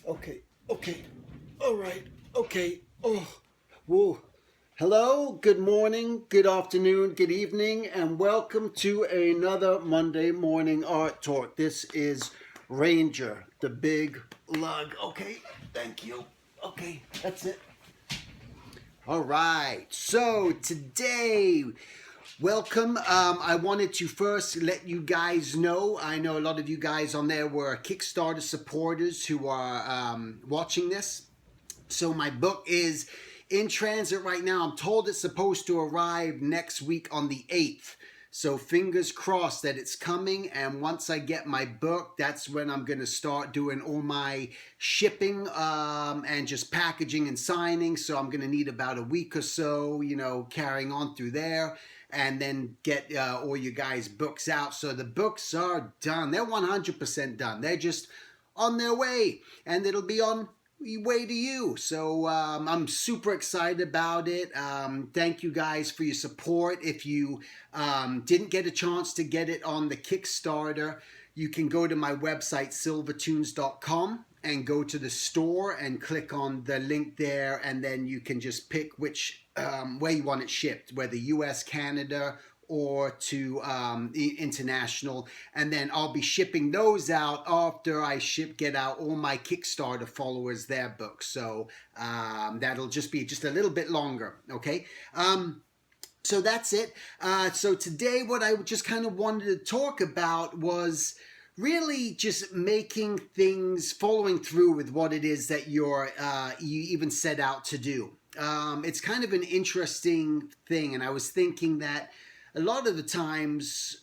Okay, okay, all right, okay. Oh, whoa. Hello, good morning, good afternoon, good evening, and welcome to another Monday morning art talk. This is Ranger, the big lug. Okay, thank you. Okay, that's it. All right, so today, welcome. I wanted to first let you guys know. I know a lot of you guys on there were Kickstarter supporters who are watching this. So my book is in transit right now. I'm told it's supposed to arrive next week on the 8th. So fingers crossed that it's coming. And once I get my book, that's when I'm going to start doing all my shipping and just packaging and signing. So I'm going to need about a week or so, carrying on through there. And then get all you guys' books out. So the books are done. They're 100% done. They're just on their way. And it'll be on way to you. So I'm super excited about it. Thank you guys for your support. If you didn't get a chance to get it on the Kickstarter, you can go to my website silvertunes.com and go to the store and click on the link there, and then you can just pick which where you want it shipped, whether US, Canada, or to international, and then I'll be shipping those out after I get out all my Kickstarter followers their books. So that'll just be just a little bit longer. Okay. So that's it. So today, what I just kind of wanted to talk about was really just making things, following through with what it is that you even set out to do. It's kind of an interesting thing, and I was thinking that a lot of the times,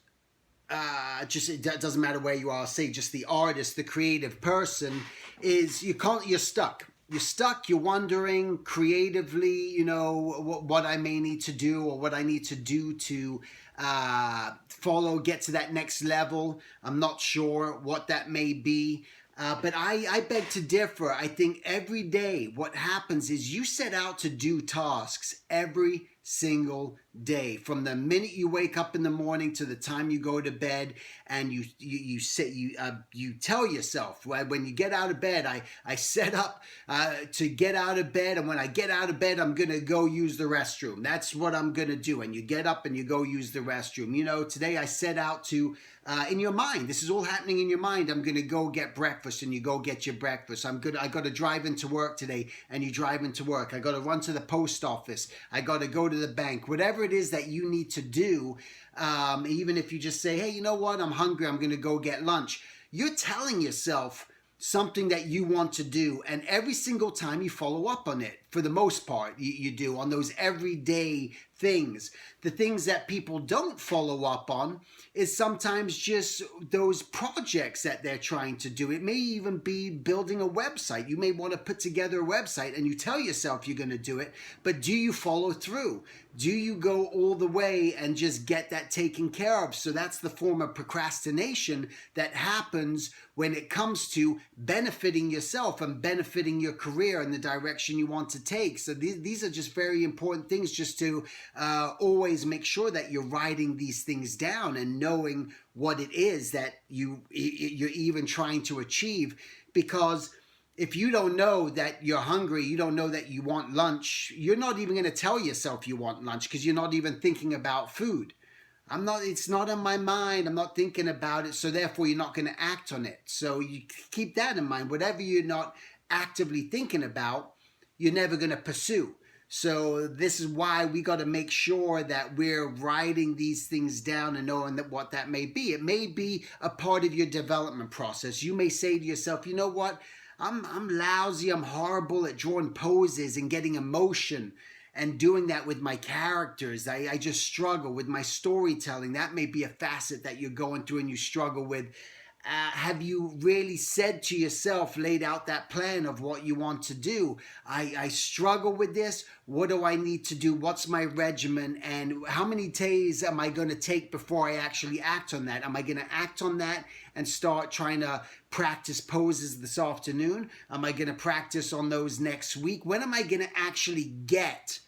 it doesn't matter where you are, say just the artist, the creative person, is you're stuck. You're stuck, you're wondering creatively, what I may need to do or what I need to do to get to that next level. I'm not sure what that may be. But I beg to differ. I think every day what happens is you set out to do tasks every single day, from the minute you wake up in the morning to the time you go to bed, and you tell yourself, when you get out of bed, I set up to get out of bed, and when I get out of bed, I'm gonna go use the restroom. That's what I'm gonna do. And you get up and you go use the restroom. Today I set out to in your mind, this is all happening in your mind. I'm gonna go get breakfast, and you go get your breakfast. I gotta drive into work today, and you drive into work. I gotta run to the post office. I gotta go to the bank. Whatever it is that you need to do, even if you just say, hey, you know what, I'm hungry, I'm gonna go get lunch. You're telling yourself something that you want to do, and every single time you follow up on it, for the most part, you do on those everyday things. The things that people don't follow up on is sometimes just those projects that they're trying to do. It may even be building a website. You may want to put together a website, and you tell yourself you're going to do it, but do you follow through? Do you go all the way and just get that taken care of? So that's the form of procrastination that happens when it comes to benefiting yourself and benefiting your career in the direction you want to take. So these are just very important things, just to always make sure that you're writing these things down and knowing what it is that you're even trying to achieve. Because if you don't know that you're hungry, you don't know that you want lunch, you're not even going to tell yourself you want lunch, because you're not even thinking about food. It's not on my mind. I'm not thinking about it. So therefore you're not going to act on it. So you keep that in mind. Whatever you're not actively thinking about, you're never going to pursue. So this is why we got to make sure that we're writing these things down and knowing what that may be. It may be a part of your development process. You may say to yourself, you know what? I'm lousy. I'm horrible at drawing poses and getting emotion and doing that with my characters. I just struggle with my storytelling. That may be a facet that you're going through and you struggle with. Have you really said to yourself, laid out that plan of what you want to do? I struggle with this. What do I need to do? What's my regimen? And how many days am I going to take before I actually act on that? Am I going to act on that and start trying to practice poses this afternoon? Am I going to practice on those next week? When am I going to actually get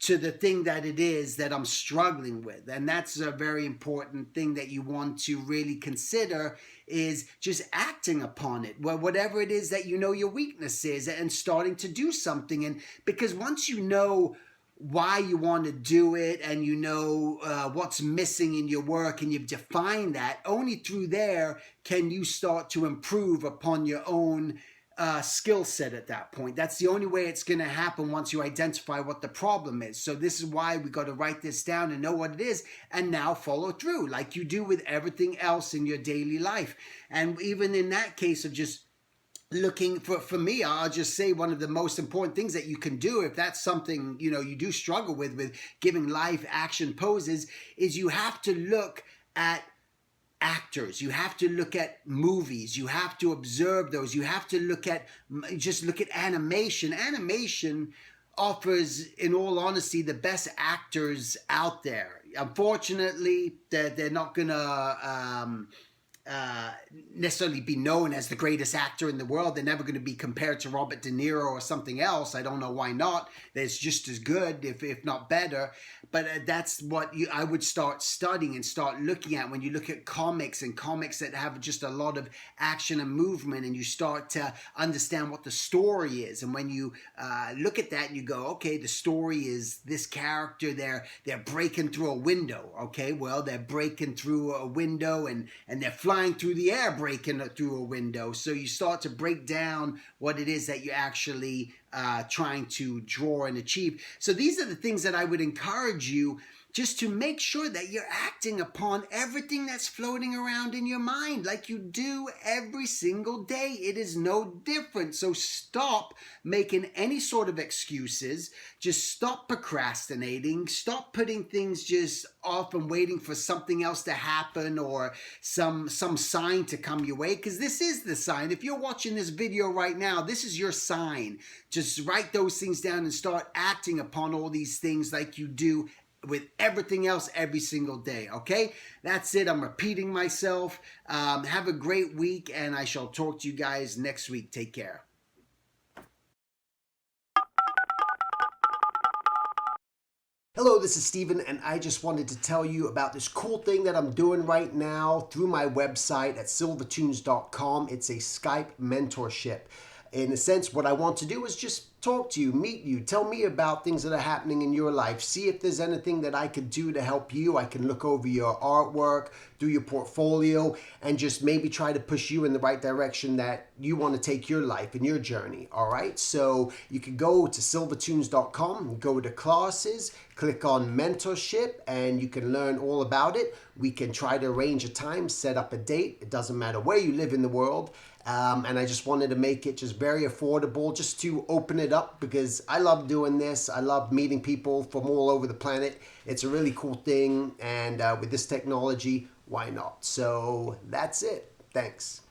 to the thing that it is that I'm struggling with. And that's a very important thing that you want to really consider, is just acting upon it. Well, whatever it is that you know your weakness is, and starting to do something. And because once you know why you want to do it, and you know what's missing in your work, and you've defined that, only through there can you start to improve upon your own skill set at that point. That's the only way it's going to happen, once you identify what the problem is. So this is why we got to write this down and know what it is, and now follow through like you do with everything else in your daily life. And even in that case of just looking for me, I'll just say one of the most important things that you can do, if that's something you do struggle with giving life action poses, is you have to look at actors. You have to look at movies. You have to observe those. You have to look at animation. Animation offers, in all honesty, the best actors out there. Unfortunately, they're not gonna necessarily be known as the greatest actor in the world. They're never going to be compared to Robert De Niro or something else. I don't know why not. That's just as good, if not better. But that's what I would start studying and start looking at when you look at comics, and comics that have just a lot of action and movement, and you start to understand what the story is. And when you look at that and you go, okay, the story is this character, they're breaking through a window. Okay, well, they're breaking through a window, and they're flying through the air, breaking through a window. So you start to break down what it is that you're actually trying to draw and achieve. So these are the things that I would encourage you, just to make sure that you're acting upon everything that's floating around in your mind, like you do every single day. It is no different. So stop making any sort of excuses. Just stop procrastinating. Stop putting things just off and waiting for something else to happen, or some sign to come your way, because this is the sign. If you're watching this video right now, this is your sign. Just write those things down and start acting upon all these things like you do with everything else every single day. Okay, that's it. I'm repeating myself. Have a great week, and I shall talk to you guys next week. Take care. Hello, this is Steven, and I just wanted to tell you about this cool thing that I'm doing right now through my website at silvertunes.com. It's a Skype mentorship. In a sense, what I want to do is just talk to you, meet you, tell me about things that are happening in your life, see if there's anything that I could do to help you. I can look over your artwork, do your portfolio, and just maybe try to push you in the right direction that you want to take your life and your journey. All right, so you can go to silvertunes.com, go to classes, click on mentorship, and you can learn all about it. We can try to arrange a time, set up a date. It doesn't matter where you live in the world. And I just wanted to make it just very affordable, just to open it up, because I love doing this. I love meeting people from all over the planet. It's a really cool thing, and with this technology, why not? So that's it. Thanks.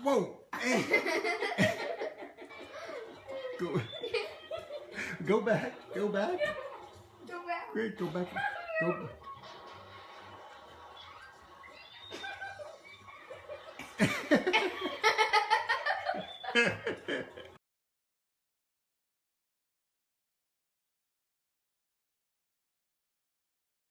Whoa! Hey! Go back. Go back. Go back. Great. Go back. Go back.